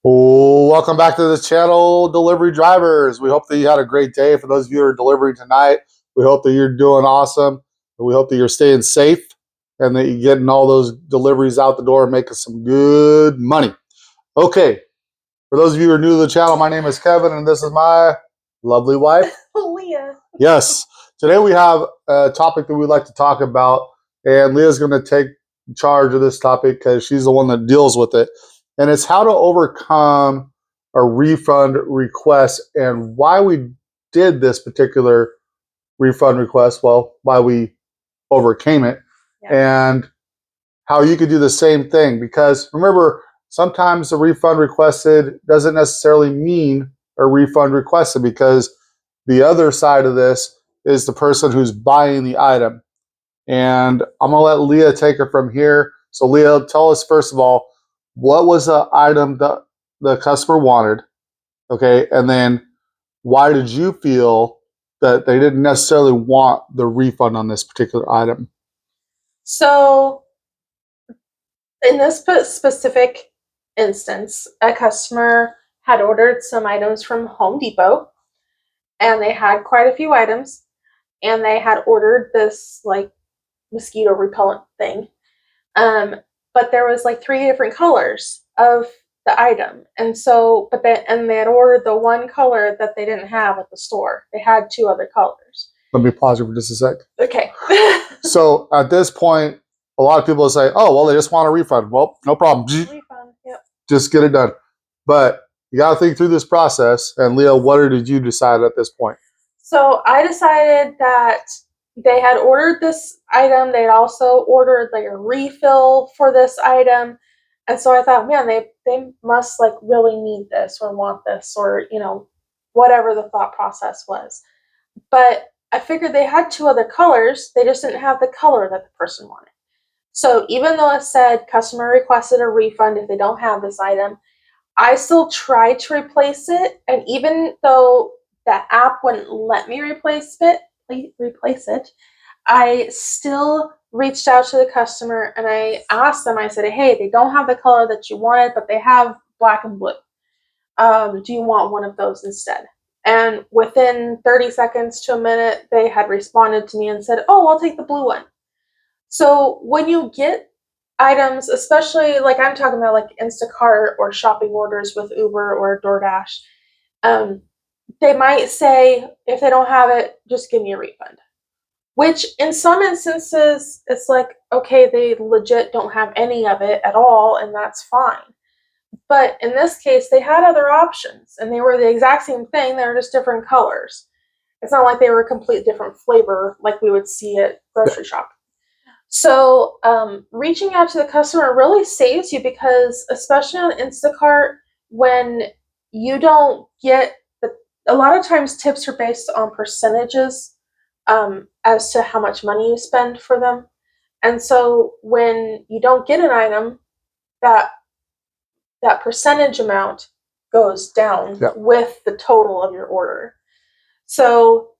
Well, welcome back to the channel, delivery drivers. We hope that you had a great day. For those of you who are delivering tonight, we hope that you're doing awesome. We hope that you're staying safe and that you're getting all those deliveries out the door and making some good money. Okay, for those of you who are new to the channel, my name is Kevin and this is my lovely wife, Leah. Yes. Today we have a topic that we'd like to talk about, and Leah's going to take charge of this topic because she's the one that deals with it. And it's how to overcome a refund request and why we did this particular refund request, well, why we overcame it, and how you could do the same thing. Because remember, sometimes a refund requested doesn't necessarily mean a refund requested, because the other side of this is the person who's buying the item. And I'm going to let Leah take it from here. So Leah, tell us first of all, what was the item that the customer wanted? Okay. And then why did you feel that they didn't necessarily want the refund on this particular item? So in this specific instance, a customer had ordered some items from Home Depot, and they had quite a few items, and they had ordered this like mosquito repellent thing. But there was like 3 different colors of the item. And so, they had ordered the one color that they didn't have at the store. They had 2 other colors. Let me pause you for just a sec. Okay. So at this point, a lot of people will say, oh, well, they just want a refund. Well, no problem. Refund, yep. Just get it done. But you got to think through this process. And Leah, what did you decide at this point? So I decided that they had ordered this item. They'd also ordered like a refill for this item. And so I thought, man, they must like really need this or want this, or, whatever the thought process was. But I figured they had 2 other colors. They just didn't have the color that the person wanted. So even though it said customer requested a refund if they don't have this item, I still tried to replace it. And even though the app wouldn't let me replace it, I still reached out to the customer and I asked them, I said, hey, they don't have the color that you wanted, but they have black and blue. Do you want one of those instead? And within 30 seconds to a minute, they had responded to me and said, oh, I'll take the blue one. So when you get items, especially like I'm talking about like Instacart or shopping orders with Uber or DoorDash, they might say, if they don't have it, just give me a refund. Which in some instances, it's like, okay, they legit don't have any of it at all, and that's fine. But in this case, they had other options, and they were the exact same thing. They were just different colors. It's not like they were a complete different flavor like we would see at grocery shopping. So reaching out to the customer really saves you, because especially on Instacart, when you don't get a lot of times tips are based on percentages as to how much money you spend for them. And so when you don't get an item, that percentage amount goes down with the total of your order. So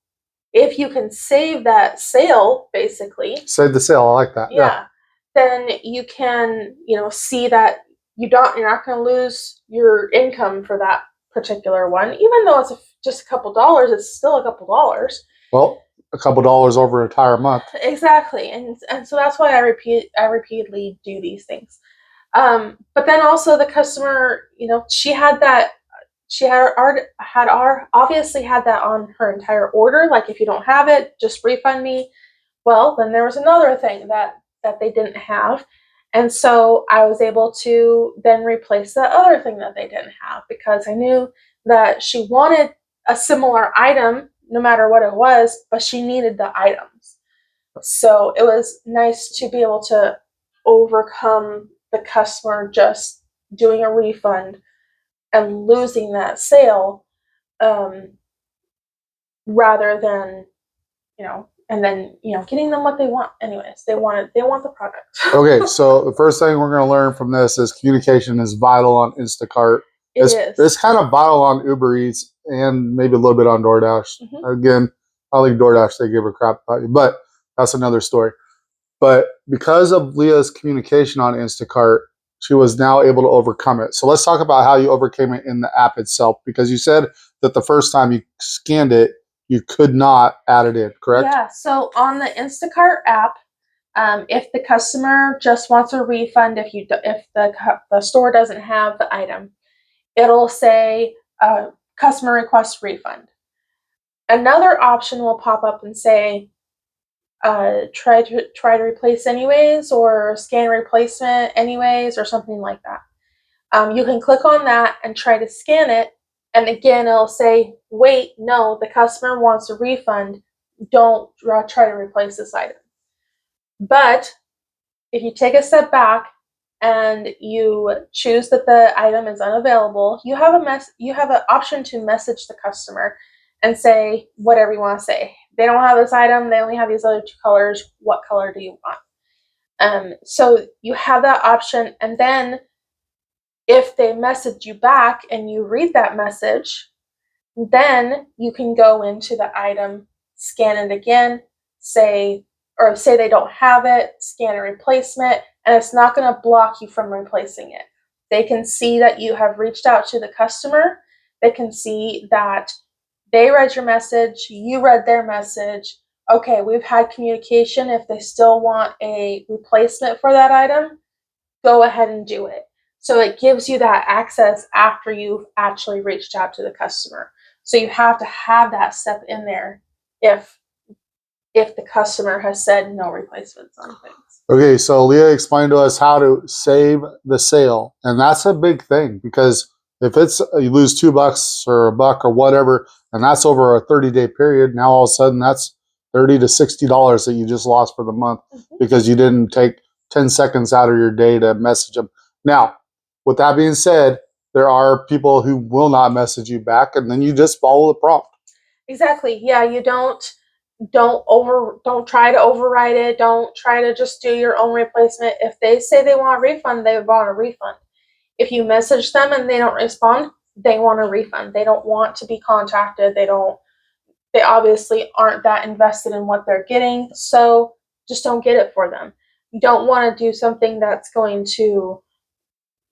if you can save that sale, basically. Save the sale, I like that. Yeah. Then you can, see that you're not going to lose your income for that particular one. Even though it's just a couple dollars, it's still a couple dollars. Well, a couple dollars over an entire month. Exactly. And so that's why I repeatedly do these things. But then also the customer, she obviously had that on her entire order. Like, if you don't have it, just refund me. Well, then there was another thing that they didn't have. And so I was able to then replace that other thing that they didn't have, because I knew that she wanted a similar item no matter what it was, but she needed the items. So it was nice to be able to overcome the customer just doing a refund and losing that sale, rather than, and then, getting them what they want. Anyways, they want the product. Okay, so the first thing we're going to learn from this is communication is vital on Instacart. It's kind of vital on Uber Eats and maybe a little bit on DoorDash. Again, I think DoorDash, they give a crap about you, but that's another story. But because of Leah's communication on Instacart, she was now able to overcome it. So let's talk about how you overcame it in the app itself, because you said that the first time you scanned it, you could not add it in, correct? Yeah, so on the Instacart app, if the customer just wants a refund, if the store doesn't have the item, it'll say customer requests refund. Another option will pop up and say try to replace anyways, or scan replacement anyways, or something like that. You can click on that and try to scan it, and again it'll say, wait, no, the customer wants a refund, don't try to replace this item. But if you take a step back and you choose that the item is unavailable, you have an option to message the customer and say whatever you want to say. They don't have this item, they only have these other two colors, what color do you want? So you have that option, and then if they message you back and you read that message, then you can go into the item, scan it again, say they don't have it, scan a replacement, and it's not going to block you from replacing it. They can see that you have reached out to the customer. They can see that they read your message, you read their message. Okay, we've had communication. If they still want a replacement for that item, go ahead and do it. So it gives you that access after you've actually reached out to the customer. So you have to have that step in there if the customer has said no replacements on things. Okay, so Leah explained to us how to save the sale, and that's a big thing, because if it's you lose $2 or $1 or whatever, and that's over a 30-day period, now all of a sudden that's $30 to $60 that you just lost for the month because you didn't take 10 seconds out of your day to message them. Now, with that being said, there are people who will not message you back, and then you just follow the prompt. Exactly. Yeah, you don't try to override it. Don't try to just do your own replacement. If they say they want a refund, they want a refund. If you message them and they don't respond, they want a refund. They don't want to be contacted. They obviously aren't that invested in what they're getting, so just don't get it for them. You don't want to do something that's going to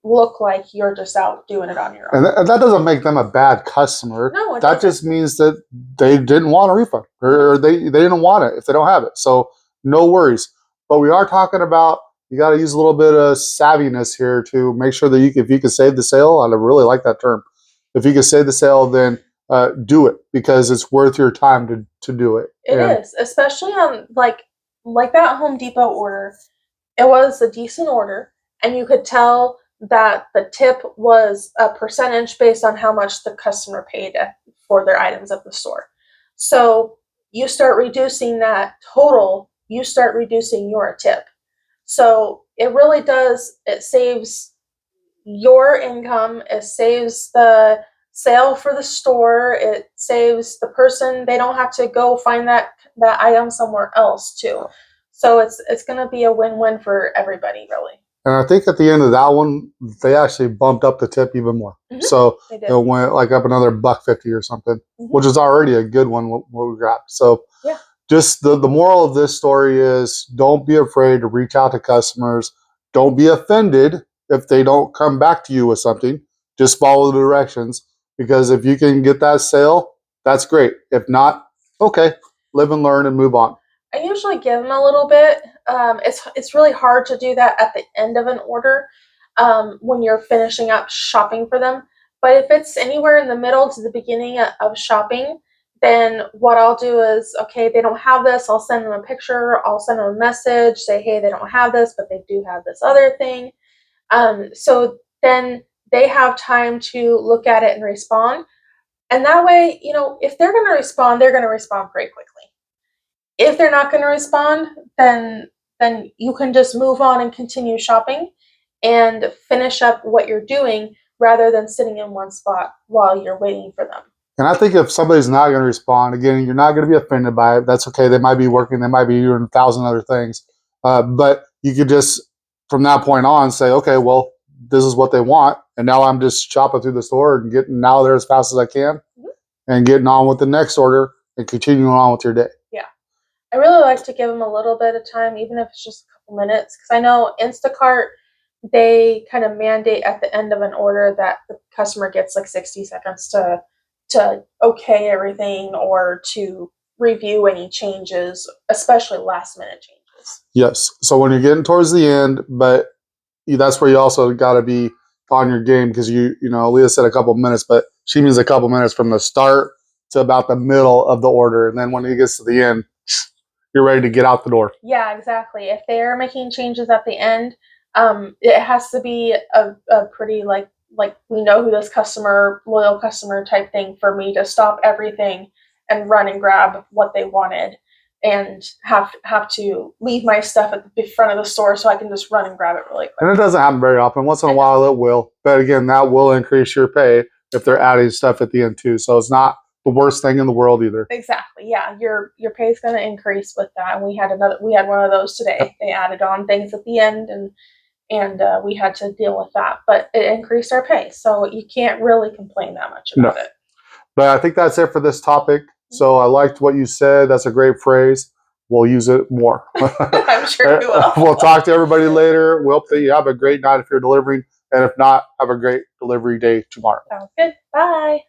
look like you're just out doing it on your own. And that doesn't make them a bad customer. No, that just means that they didn't want a refund, or they didn't want it if they don't have it. So no worries. But we are talking about, you got to use a little bit of savviness here to make sure that if you can save the sale, I really like that term. If you can save the sale, then do it, because it's worth your time to do it. It is, especially on like that Home Depot order. It was a decent order, and you could tell that the tip was a percentage based on how much the customer paid for their items at the store. So you start reducing that total, you start reducing your tip. So it really does, it saves your income, it saves the sale for the store, it saves the person, they don't have to go find that item somewhere else too. So it's going to be a win-win for everybody, really. And I think at the end of that one, they actually bumped up the tip even more. So it went like up another $1.50 or something, which is already a good one, what we got. So yeah, just the moral of this story is, don't be afraid to reach out to customers. Don't be offended if they don't come back to you with something. Just follow the directions, because if you can get that sale, that's great. If not, okay, live and learn and move on. I usually give them a little bit. It's really hard to do that at the end of an order when you're finishing up shopping for them. But if it's anywhere in the middle to the beginning of shopping, then what I'll do is, okay, they don't have this, I'll send them a picture, I'll send them a message, say, hey, they don't have this, but they do have this other thing. So then they have time to look at it and respond. And that way, if they're going to respond, they're going to respond pretty quickly. If they're not going to respond, then you can just move on and continue shopping and finish up what you're doing, rather than sitting in one spot while you're waiting for them. And I think if somebody's not going to respond, again, you're not going to be offended by it. That's okay. They might be working. They might be doing 1,000 other things. But you could just, from that point on, say, okay, well, this is what they want. And now I'm just shopping through the store and getting out of there as fast as I can and getting on with the next order and continuing on with your day. Yeah. I really like to give them a little bit of time, even if it's just a couple minutes, because I know Instacart, they kind of mandate at the end of an order that the customer gets like 60 seconds to okay everything or to review any changes, especially last minute changes. Yes. So when you're getting towards the end, but that's where you also got to be on your game because Leah said a couple minutes, but she means a couple minutes from the start to about the middle of the order, and then when it gets to the end, you're ready to get out the door. Yeah, exactly. If they're making changes at the end, it has to be a pretty like we know who this customer, loyal customer type thing for me to stop everything and run and grab what they wanted and have to leave my stuff at the front of the store so I can just run and grab it really quick. And it doesn't happen very often. Once in a while it will. But again, that will increase your pay if they're adding stuff at the end too. So it's not the worst thing in the world either. Exactly. Yeah, your pay is going to increase with that. And we had one of those today. They added on things at the end and we had to deal with that, but it increased our pay, so you can't really complain that much about it. But I think that's it for this topic. So I liked what you said. That's a great phrase. We'll use it more. I'm sure we will. We'll talk to everybody later. We hope that you have a great night if you're delivering, and if not, have a great delivery day tomorrow. Sounds good. Bye.